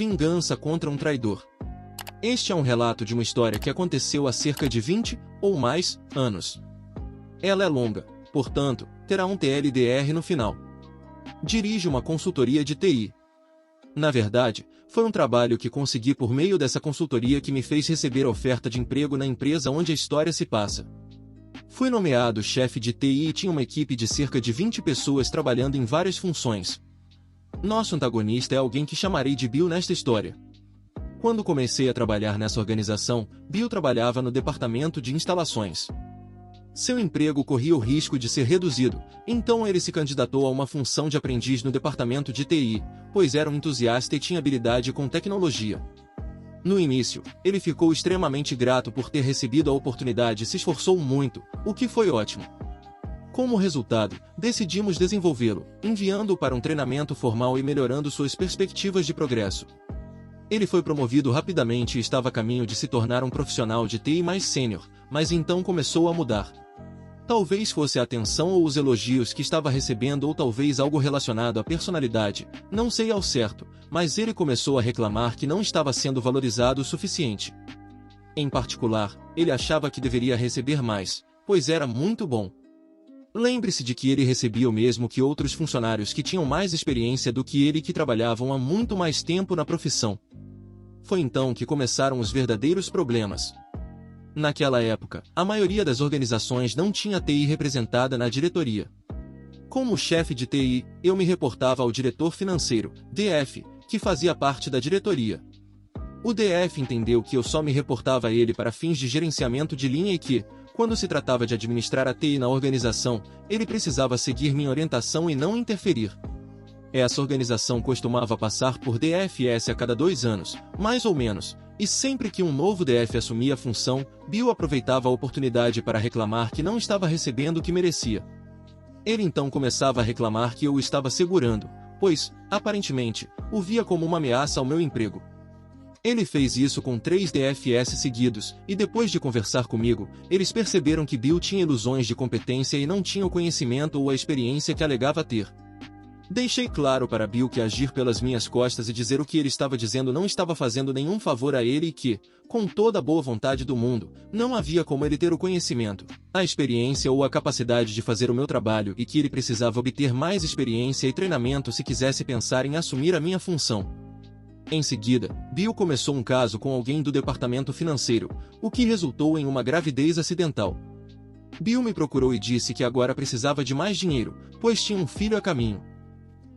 Vingança contra um traidor. Este é um relato de uma história que aconteceu há cerca de 20 ou mais anos. Ela é longa, portanto, terá um TLDR no final. Dirige uma consultoria de TI. Na verdade, foi um trabalho que consegui por meio dessa consultoria que me fez receber a oferta de emprego na empresa onde a história se passa. Fui nomeado chefe de TI e tinha uma equipe de cerca de 20 pessoas trabalhando em várias funções. Nosso antagonista é alguém que chamarei de Bill nesta história. Quando comecei a trabalhar nessa organização, Bill trabalhava no departamento de instalações. Seu emprego corria o risco de ser reduzido, então ele se candidatou a uma função de aprendiz no departamento de TI, pois era um entusiasta e tinha habilidade com tecnologia. No início, ele ficou extremamente grato por ter recebido a oportunidade e se esforçou muito, o que foi ótimo. Como resultado, decidimos desenvolvê-lo, enviando-o para um treinamento formal e melhorando suas perspectivas de progresso. Ele foi promovido rapidamente e estava a caminho de se tornar um profissional de TI mais sênior, mas então começou a mudar. Talvez fosse a atenção ou os elogios que estava recebendo ou talvez algo relacionado à personalidade, não sei ao certo, mas ele começou a reclamar que não estava sendo valorizado o suficiente. Em particular, ele achava que deveria receber mais, pois era muito bom. Lembre-se de que ele recebia o mesmo que outros funcionários que tinham mais experiência do que ele e que trabalhavam há muito mais tempo na profissão. Foi então que começaram os verdadeiros problemas. Naquela época, a maioria das organizações não tinha TI representada na diretoria. Como chefe de TI, eu me reportava ao diretor financeiro, DF, que fazia parte da diretoria. O DF entendeu que eu só me reportava a ele para fins de gerenciamento de linha e que, quando se tratava de administrar a TI na organização, ele precisava seguir minha orientação e não interferir. Essa organização costumava passar por DFS a cada 2 anos, mais ou menos, e sempre que um novo DF assumia a função, Bill aproveitava a oportunidade para reclamar que não estava recebendo o que merecia. Ele então começava a reclamar que eu o estava segurando, pois, aparentemente, o via como uma ameaça ao meu emprego. Ele fez isso com 3 DFS seguidos, e depois de conversar comigo, eles perceberam que Bill tinha ilusões de competência e não tinha o conhecimento ou a experiência que alegava ter. Deixei claro para Bill que agir pelas minhas costas e dizer o que ele estava dizendo não estava fazendo nenhum favor a ele e que, com toda a boa vontade do mundo, não havia como ele ter o conhecimento, a experiência ou a capacidade de fazer o meu trabalho e que ele precisava obter mais experiência e treinamento se quisesse pensar em assumir a minha função. Em seguida, Bill começou um caso com alguém do departamento financeiro, o que resultou em uma gravidez acidental. Bill me procurou e disse que agora precisava de mais dinheiro, pois tinha um filho a caminho.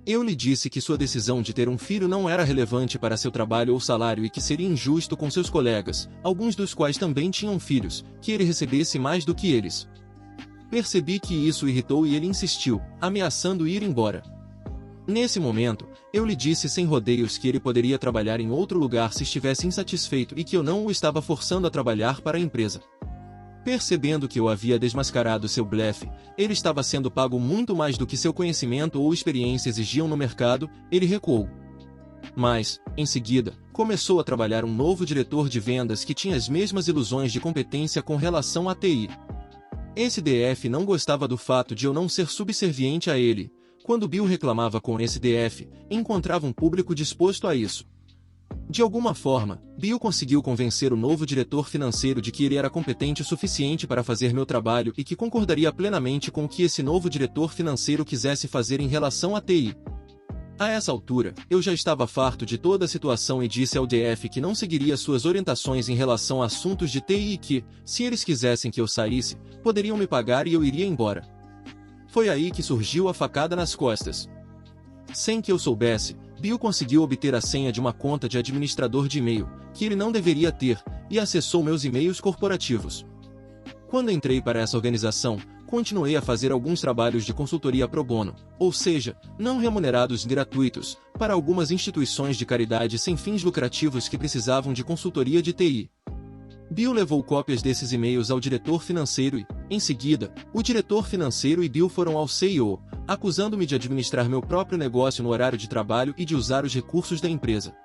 Eu lhe disse que sua decisão de ter um filho não era relevante para seu trabalho ou salário e que seria injusto com seus colegas, alguns dos quais também tinham filhos, que ele recebesse mais do que eles. Percebi que isso o irritou e ele insistiu, ameaçando ir embora. Nesse momento, eu lhe disse sem rodeios que ele poderia trabalhar em outro lugar se estivesse insatisfeito e que eu não o estava forçando a trabalhar para a empresa. Percebendo que eu havia desmascarado seu blefe, ele estava sendo pago muito mais do que seu conhecimento ou experiência exigiam no mercado, ele recuou. Mas, em seguida, começou a trabalhar um novo diretor de vendas que tinha as mesmas ilusões de competência com relação à TI. Esse DF não gostava do fato de eu não ser subserviente a ele. Quando Bill reclamava com esse DF, encontrava um público disposto a isso. De alguma forma, Bill conseguiu convencer o novo diretor financeiro de que ele era competente o suficiente para fazer meu trabalho e que concordaria plenamente com o que esse novo diretor financeiro quisesse fazer em relação à TI. A essa altura, eu já estava farto de toda a situação e disse ao DF que não seguiria suas orientações em relação a assuntos de TI e que, se eles quisessem que eu saísse, poderiam me pagar e eu iria embora. Foi aí que surgiu a facada nas costas. Sem que eu soubesse, Bill conseguiu obter a senha de uma conta de administrador de e-mail, que ele não deveria ter, e acessou meus e-mails corporativos. Quando entrei para essa organização, continuei a fazer alguns trabalhos de consultoria pro bono, ou seja, não remunerados gratuitos, para algumas instituições de caridade sem fins lucrativos que precisavam de consultoria de TI. Bill levou cópias desses e-mails ao diretor financeiro e, em seguida, o diretor financeiro e Bill foram ao CEO, acusando-me de administrar meu próprio negócio no horário de trabalho e de usar os recursos da empresa.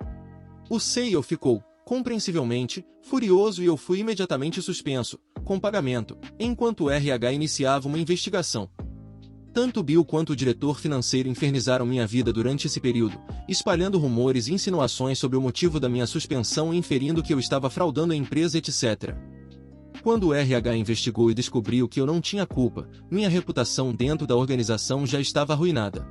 O CEO ficou, compreensivelmente, furioso e eu fui imediatamente suspenso, com pagamento, enquanto o RH iniciava uma investigação. Tanto Bill quanto o diretor financeiro infernizaram minha vida durante esse período, espalhando rumores e insinuações sobre o motivo da minha suspensão e inferindo que eu estava fraudando a empresa, etc. Quando o RH investigou e descobriu que eu não tinha culpa, minha reputação dentro da organização já estava arruinada.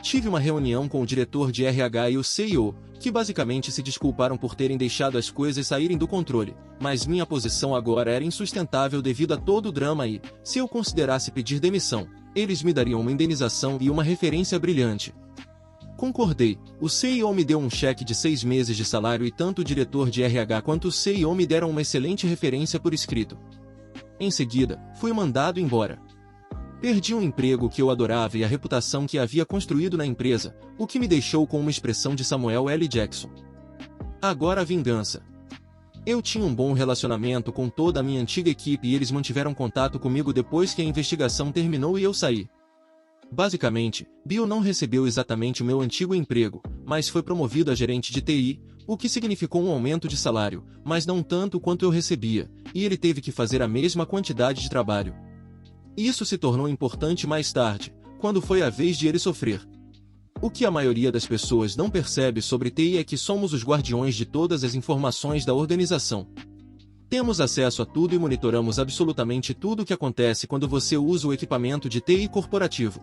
Tive uma reunião com o diretor de RH e o CEO, que basicamente se desculparam por terem deixado as coisas saírem do controle, mas minha posição agora era insustentável devido a todo o drama e, se eu considerasse pedir demissão, eles me dariam uma indenização e uma referência brilhante. Concordei. O CEO me deu um cheque de 6 meses de salário e tanto o diretor de RH quanto o CEO me deram uma excelente referência por escrito. Em seguida, fui mandado embora. Perdi um emprego que eu adorava e a reputação que havia construído na empresa, o que me deixou com uma expressão de Samuel L. Jackson. Agora a vingança. Eu tinha um bom relacionamento com toda a minha antiga equipe e eles mantiveram contato comigo depois que a investigação terminou e eu saí. Basicamente, Bill não recebeu exatamente o meu antigo emprego, mas foi promovido a gerente de TI, o que significou um aumento de salário, mas não tanto quanto eu recebia, e ele teve que fazer a mesma quantidade de trabalho. Isso se tornou importante mais tarde, quando foi a vez de ele sofrer. O que a maioria das pessoas não percebe sobre TI é que somos os guardiões de todas as informações da organização. Temos acesso a tudo e monitoramos absolutamente tudo o que acontece quando você usa o equipamento de TI corporativo.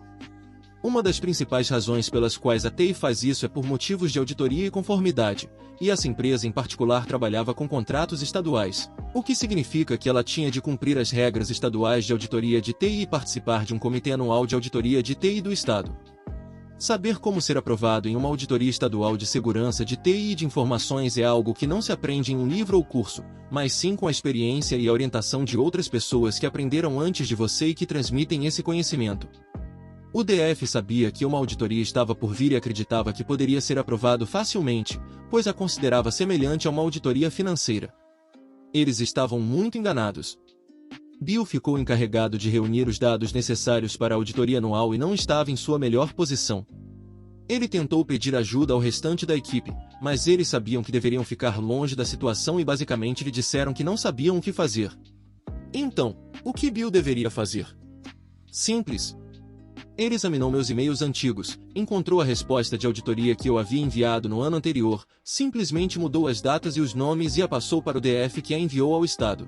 Uma das principais razões pelas quais a TI faz isso é por motivos de auditoria e conformidade, e essa empresa em particular trabalhava com contratos estaduais, o que significa que ela tinha de cumprir as regras estaduais de auditoria de TI e participar de um comitê anual de auditoria de TI do Estado. Saber como ser aprovado em uma auditoria estadual de segurança de TI e de informações é algo que não se aprende em um livro ou curso, mas sim com a experiência e a orientação de outras pessoas que aprenderam antes de você e que transmitem esse conhecimento. O DF sabia que uma auditoria estava por vir e acreditava que poderia ser aprovado facilmente, pois a considerava semelhante a uma auditoria financeira. Eles estavam muito enganados. Bill ficou encarregado de reunir os dados necessários para a auditoria anual e não estava em sua melhor posição. Ele tentou pedir ajuda ao restante da equipe, mas eles sabiam que deveriam ficar longe da situação e basicamente lhe disseram que não sabiam o que fazer. Então, o que Bill deveria fazer? Simples. Ele examinou meus e-mails antigos, encontrou a resposta de auditoria que eu havia enviado no ano anterior, simplesmente mudou as datas e os nomes e a passou para o DF que a enviou ao Estado.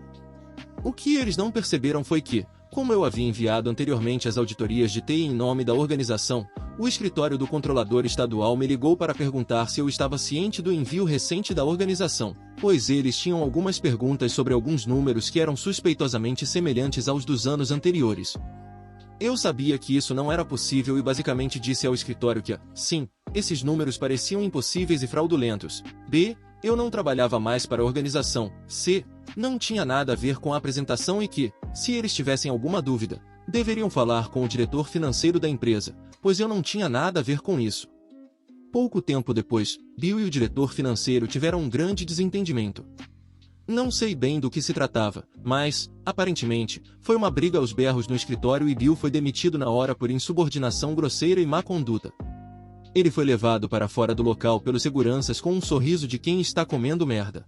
O que eles não perceberam foi que, como eu havia enviado anteriormente as auditorias de TI em nome da organização, o escritório do controlador estadual me ligou para perguntar se eu estava ciente do envio recente da organização, pois eles tinham algumas perguntas sobre alguns números que eram suspeitosamente semelhantes aos dos anos anteriores. Eu sabia que isso não era possível e basicamente disse ao escritório que, sim, esses números pareciam impossíveis e fraudulentos. B. Eu não trabalhava mais para a organização. C. Não tinha nada a ver com a apresentação e que, se eles tivessem alguma dúvida, deveriam falar com o diretor financeiro da empresa, pois eu não tinha nada a ver com isso. Pouco tempo depois, Bill e o diretor financeiro tiveram um grande desentendimento. Não sei bem do que se tratava, mas, aparentemente, foi uma briga aos berros no escritório e Bill foi demitido na hora por insubordinação grosseira e má conduta. Ele foi levado para fora do local pelos seguranças com um sorriso de quem está comendo merda.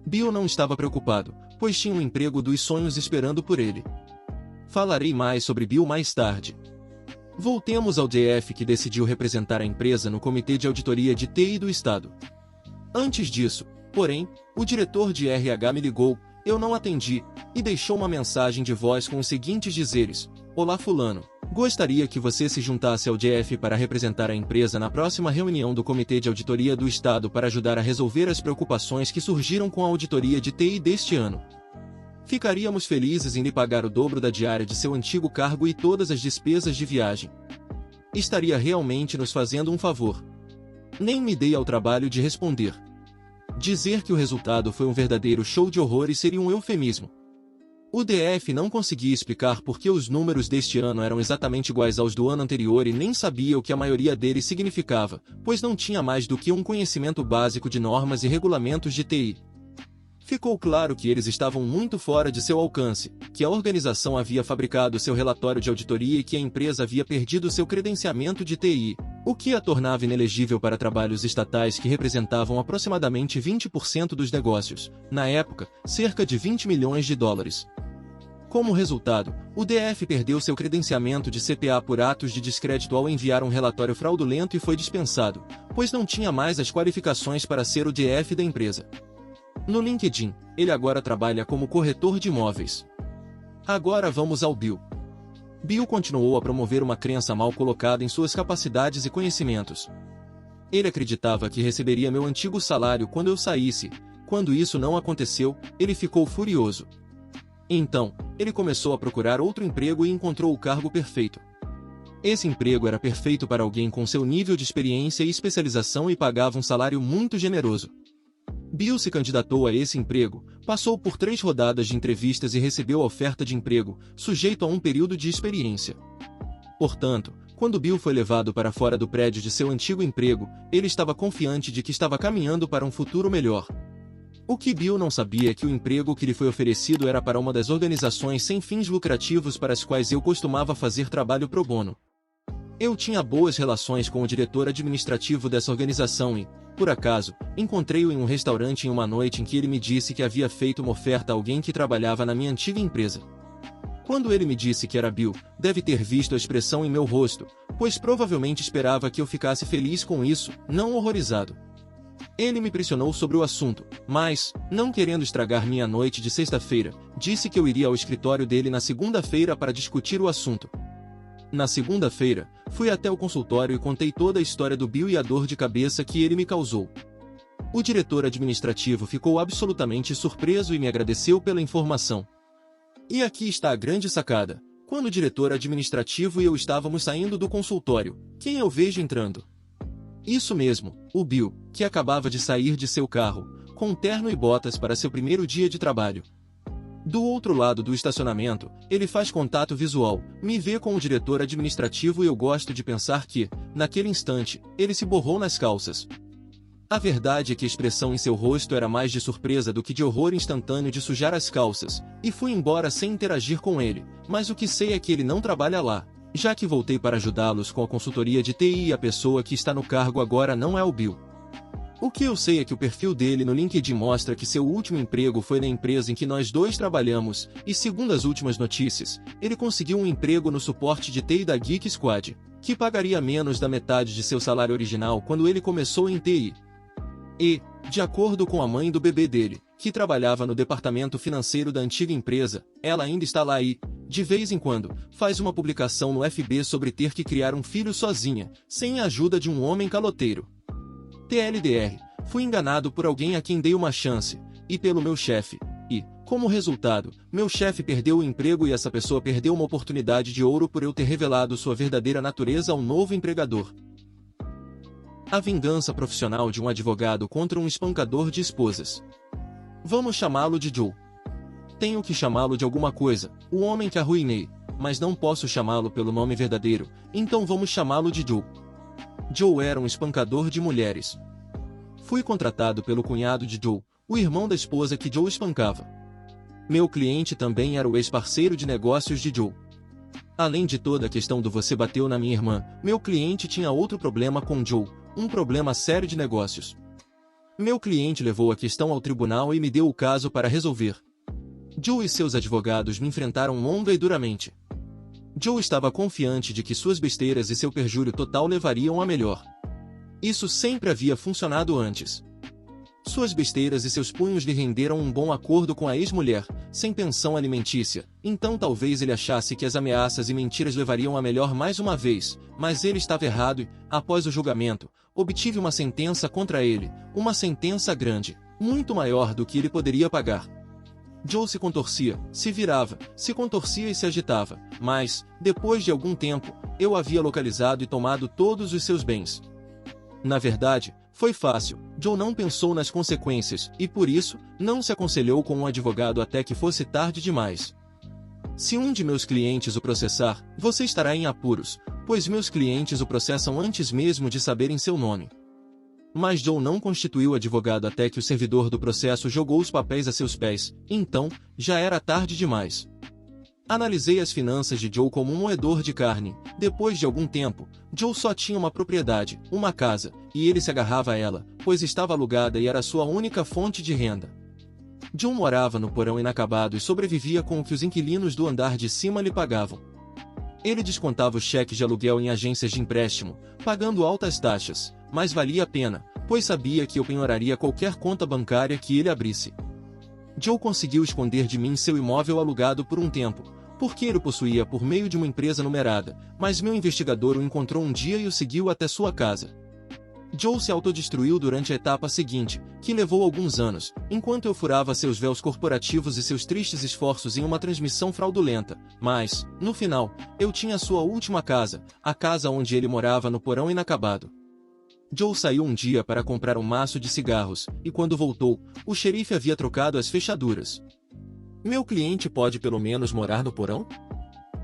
Bill não estava preocupado, pois tinha um emprego dos sonhos esperando por ele. Falarei mais sobre Bill mais tarde. Voltemos ao DF que decidiu representar a empresa no Comitê de Auditoria de TI do Estado. Antes disso, porém, o diretor de RH me ligou, eu não atendi, e deixou uma mensagem de voz com os seguintes dizeres: Olá fulano, gostaria que você se juntasse ao DF para representar a empresa na próxima reunião do Comitê de Auditoria do Estado para ajudar a resolver as preocupações que surgiram com a auditoria de TI deste ano. Ficaríamos felizes em lhe pagar o dobro da diária de seu antigo cargo e todas as despesas de viagem. Estaria realmente nos fazendo um favor. Nem me dei ao trabalho de responder. Dizer que o resultado foi um verdadeiro show de horrores seria um eufemismo. O DF não conseguia explicar por que os números deste ano eram exatamente iguais aos do ano anterior e nem sabia o que a maioria deles significava, pois não tinha mais do que um conhecimento básico de normas e regulamentos de TI. Ficou claro que eles estavam muito fora de seu alcance, que a organização havia fabricado seu relatório de auditoria e que a empresa havia perdido seu credenciamento de TI, o que a tornava inelegível para trabalhos estatais que representavam aproximadamente 20% dos negócios, na época, cerca de 20 milhões de dólares. Como resultado, o DF perdeu seu credenciamento de CPA por atos de descrédito ao enviar um relatório fraudulento e foi dispensado, pois não tinha mais as qualificações para ser o DF da empresa. No LinkedIn, ele agora trabalha como corretor de imóveis. Agora vamos ao Bill. Bill continuou a promover uma crença mal colocada em suas capacidades e conhecimentos. Ele acreditava que receberia meu antigo salário quando eu saísse. Quando isso não aconteceu, ele ficou furioso. Então, ele começou a procurar outro emprego e encontrou o cargo perfeito. Esse emprego era perfeito para alguém com seu nível de experiência e especialização e pagava um salário muito generoso. Bill se candidatou a esse emprego, passou por 3 rodadas de entrevistas e recebeu a oferta de emprego, sujeito a um período de experiência. Portanto, quando Bill foi levado para fora do prédio de seu antigo emprego, ele estava confiante de que estava caminhando para um futuro melhor. O que Bill não sabia é que o emprego que lhe foi oferecido era para uma das organizações sem fins lucrativos para as quais eu costumava fazer trabalho pro bono. Eu tinha boas relações com o diretor administrativo dessa organização e, por acaso, encontrei-o em um restaurante em uma noite em que ele me disse que havia feito uma oferta a alguém que trabalhava na minha antiga empresa. Quando ele me disse que era Bill, deve ter visto a expressão em meu rosto, pois provavelmente esperava que eu ficasse feliz com isso, não horrorizado. Ele me pressionou sobre o assunto, mas, não querendo estragar minha noite de sexta-feira, disse que eu iria ao escritório dele na segunda-feira para discutir o assunto. Na segunda-feira, fui até o consultório e contei toda a história do Bill e a dor de cabeça que ele me causou. O diretor administrativo ficou absolutamente surpreso e me agradeceu pela informação. E aqui está a grande sacada. Quando o diretor administrativo e eu estávamos saindo do consultório, quem eu vejo entrando? Isso mesmo, o Bill, que acabava de sair de seu carro, com terno e botas para seu primeiro dia de trabalho. Do outro lado do estacionamento, ele faz contato visual, me vê com o diretor administrativo e eu gosto de pensar que, naquele instante, ele se borrou nas calças. A verdade é que a expressão em seu rosto era mais de surpresa do que de horror instantâneo de sujar as calças, e fui embora sem interagir com ele, mas o que sei é que ele não trabalha lá, já que voltei para ajudá-los com a consultoria de TI e a pessoa que está no cargo agora não é o Bill. O que eu sei é que o perfil dele no LinkedIn mostra que seu último emprego foi na empresa em que nós dois trabalhamos, e segundo as últimas notícias, ele conseguiu um emprego no suporte de TI da Geek Squad, que pagaria menos da metade de seu salário original quando ele começou em TI. E, de acordo com a mãe do bebê dele, que trabalhava no departamento financeiro da antiga empresa, ela ainda está lá e, de vez em quando, faz uma publicação no FB sobre ter que criar um filho sozinha, sem a ajuda de um homem caloteiro. TLDR, fui enganado por alguém a quem dei uma chance, e pelo meu chefe, e, como resultado, meu chefe perdeu o emprego e essa pessoa perdeu uma oportunidade de ouro por eu ter revelado sua verdadeira natureza ao novo empregador. A vingança profissional de um advogado contra um espancador de esposas. Vamos chamá-lo de Joe. Tenho que chamá-lo de alguma coisa, o homem que arruinei, mas não posso chamá-lo pelo nome verdadeiro, então vamos chamá-lo de Joe. Joe era um espancador de mulheres. Fui contratado pelo cunhado de Joe, o irmão da esposa que Joe espancava. Meu cliente também era o ex-parceiro de negócios de Joe. Além de toda a questão do você bateu na minha irmã, meu cliente tinha outro problema com Joe, um problema sério de negócios. Meu cliente levou a questão ao tribunal e me deu o caso para resolver. Joe e seus advogados me enfrentaram longa e duramente. Joe estava confiante de que suas besteiras e seu perjúrio total levariam a melhor. Isso sempre havia funcionado antes. Suas besteiras e seus punhos lhe renderam um bom acordo com a ex-mulher, sem pensão alimentícia, então talvez ele achasse que as ameaças e mentiras levariam a melhor mais uma vez, mas ele estava errado e, após o julgamento, obtive uma sentença contra ele, uma sentença grande, muito maior do que ele poderia pagar. Joe se contorcia, se virava, se contorcia e se agitava, mas, depois de algum tempo, eu havia localizado e tomado todos os seus bens. Na verdade, foi fácil, Joe não pensou nas consequências, e por isso, não se aconselhou com um advogado até que fosse tarde demais. Se um de meus clientes o processar, você estará em apuros, pois meus clientes o processam antes mesmo de saberem seu nome. Mas Joe não constituiu advogado até que o servidor do processo jogou os papéis a seus pés, então, já era tarde demais. Analisei as finanças de Joe como um moedor de carne. Depois de algum tempo, Joe só tinha uma propriedade, uma casa, e ele se agarrava a ela, pois estava alugada e era sua única fonte de renda. Joe morava no porão inacabado e sobrevivia com o que os inquilinos do andar de cima lhe pagavam. Ele descontava os cheques de aluguel em agências de empréstimo, pagando altas taxas, mas valia a pena, pois sabia que eu penhoraria qualquer conta bancária que ele abrisse. Joe conseguiu esconder de mim seu imóvel alugado por um tempo, porque ele o possuía por meio de uma empresa numerada, mas meu investigador o encontrou um dia e o seguiu até sua casa. Joe se autodestruiu durante a etapa seguinte, que levou alguns anos, enquanto eu furava seus véus corporativos e seus tristes esforços em uma transmissão fraudulenta, mas, no final, eu tinha sua última casa, a casa onde ele morava no porão inacabado. Joe saiu um dia para comprar um maço de cigarros, e quando voltou, o xerife havia trocado as fechaduras. "Meu cliente pode pelo menos morar no porão?"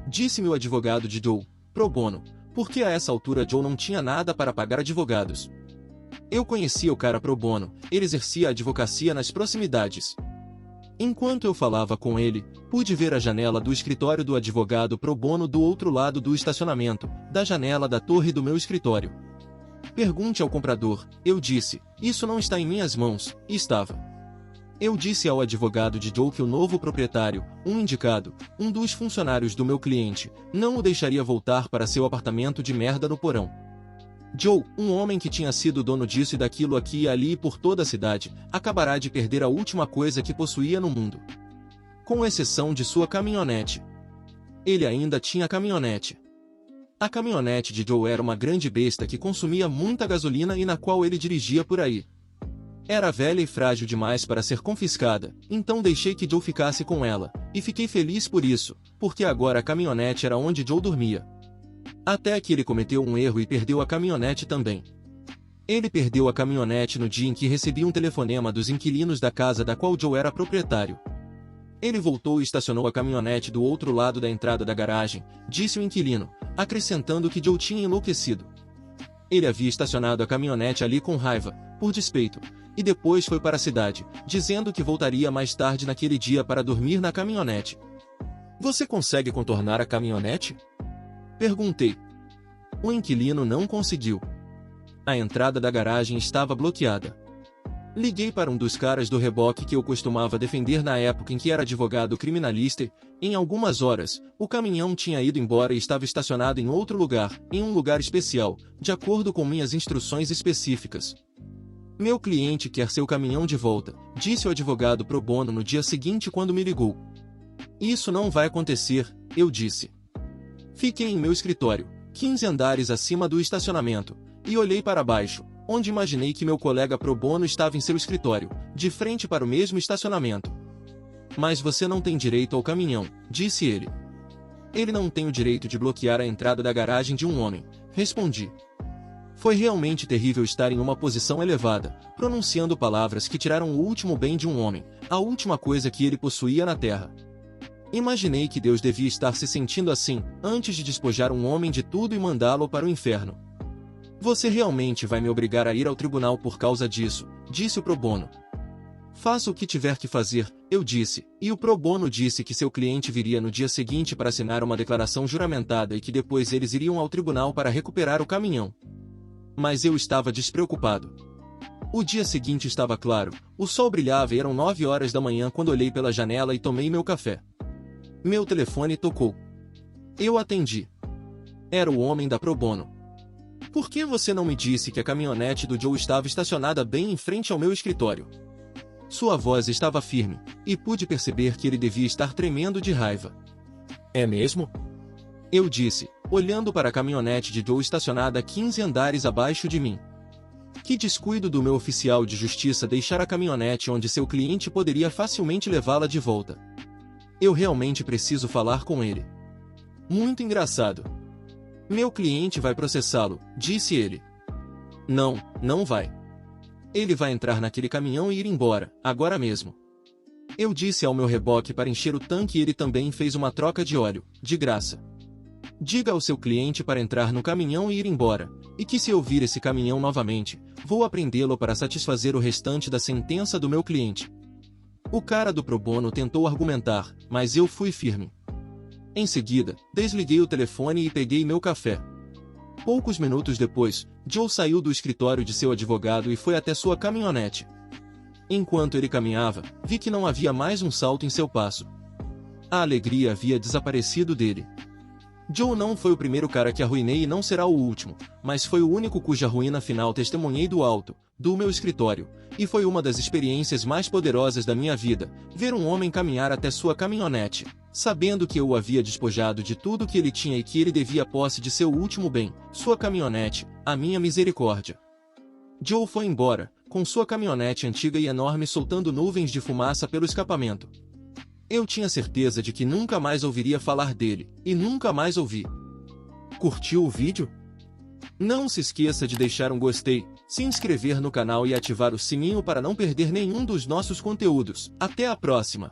disse-me o advogado de Joe, pro bono, porque a essa altura Joe não tinha nada para pagar advogados. Eu conhecia o cara pro bono, ele exercia a advocacia nas proximidades. Enquanto eu falava com ele, pude ver a janela do escritório do advogado pro bono do outro lado do estacionamento, da janela da torre do meu escritório. "Pergunte ao comprador", eu disse, "isso não está em minhas mãos", e estava. Eu disse ao advogado de Joe que o novo proprietário, um indicado, um dos funcionários do meu cliente, não o deixaria voltar para seu apartamento de merda no porão. Joe, um homem que tinha sido dono disso e daquilo aqui e ali e por toda a cidade, acabará de perder a última coisa que possuía no mundo. Com exceção de sua caminhonete. Ele ainda tinha caminhonete. A caminhonete de Joe era uma grande besta que consumia muita gasolina e na qual ele dirigia por aí. Era velha e frágil demais para ser confiscada, então deixei que Joe ficasse com ela, e fiquei feliz por isso, porque agora a caminhonete era onde Joe dormia. Até que ele cometeu um erro e perdeu a caminhonete também. Ele perdeu a caminhonete no dia em que recebi um telefonema dos inquilinos da casa da qual Joe era proprietário. Ele voltou e estacionou a caminhonete do outro lado da entrada da garagem, disse o inquilino, acrescentando que Joe tinha enlouquecido. Ele havia estacionado a caminhonete ali com raiva, por despeito, e depois foi para a cidade, dizendo que voltaria mais tarde naquele dia para dormir na caminhonete. "Você consegue contornar a caminhonete?" perguntei. O inquilino não conseguiu. A entrada da garagem estava bloqueada. Liguei para um dos caras do reboque que eu costumava defender na época em que era advogado criminalista e, em algumas horas, o caminhão tinha ido embora e estava estacionado em outro lugar, em um lugar especial, de acordo com minhas instruções específicas. "Meu cliente quer seu caminhão de volta", disse o advogado pro bono no dia seguinte quando me ligou. "Isso não vai acontecer", eu disse. Fiquei em meu escritório, 15 andares acima do estacionamento, e olhei para baixo, onde imaginei que meu colega pro bono estava em seu escritório, de frente para o mesmo estacionamento. "Mas você não tem direito ao caminhão", disse ele. "Ele não tem o direito de bloquear a entrada da garagem de um homem", respondi. Foi realmente terrível estar em uma posição elevada, pronunciando palavras que tiraram o último bem de um homem, a última coisa que ele possuía na terra. Imaginei que Deus devia estar se sentindo assim, antes de despojar um homem de tudo e mandá-lo para o inferno. "Você realmente vai me obrigar a ir ao tribunal por causa disso", disse o pro bono. "Faça o que tiver que fazer", eu disse, e o pro bono disse que seu cliente viria no dia seguinte para assinar uma declaração juramentada e que depois eles iriam ao tribunal para recuperar o caminhão. Mas eu estava despreocupado. O dia seguinte estava claro, o sol brilhava e eram 9 horas da manhã quando olhei pela janela e tomei meu café. Meu telefone tocou. Eu atendi. Era o homem da pro bono. "Por que você não me disse que a caminhonete do Joe estava estacionada bem em frente ao meu escritório?" Sua voz estava firme, e pude perceber que ele devia estar tremendo de raiva. "É mesmo?" eu disse, olhando para a caminhonete de Joe estacionada 15 andares abaixo de mim. Que descuido do meu oficial de justiça deixar a caminhonete onde seu cliente poderia facilmente levá-la de volta. Eu realmente preciso falar com ele. Muito engraçado. "Meu cliente vai processá-lo", disse ele. Não, não vai. Ele vai entrar naquele caminhão e ir embora, agora mesmo." Eu disse ao meu reboque para encher o tanque e ele também fez uma troca de óleo, de graça. "Diga ao seu cliente para entrar no caminhão e ir embora, e que se eu vir esse caminhão novamente, vou apreendê-lo para satisfazer o restante da sentença do meu cliente." O cara do pro bono tentou argumentar, mas eu fui firme. Em seguida, desliguei o telefone e peguei meu café. Poucos minutos depois, Joe saiu do escritório de seu advogado e foi até sua caminhonete. Enquanto ele caminhava, vi que não havia mais um salto em seu passo. A alegria havia desaparecido dele. Joe não foi o primeiro cara que arruinei e não será o último, mas foi o único cuja ruína final testemunhei do alto, do meu escritório, e foi uma das experiências mais poderosas da minha vida, ver um homem caminhar até sua caminhonete, sabendo que eu o havia despojado de tudo que ele tinha e que ele devia posse de seu último bem, sua caminhonete, a minha misericórdia. Joe foi embora, com sua caminhonete antiga e enorme soltando nuvens de fumaça pelo escapamento. Eu tinha certeza de que nunca mais ouviria falar dele, e nunca mais ouvi. Curtiu o vídeo? Não se esqueça de deixar um gostei, se inscrever no canal e ativar o sininho para não perder nenhum dos nossos conteúdos. Até a próxima!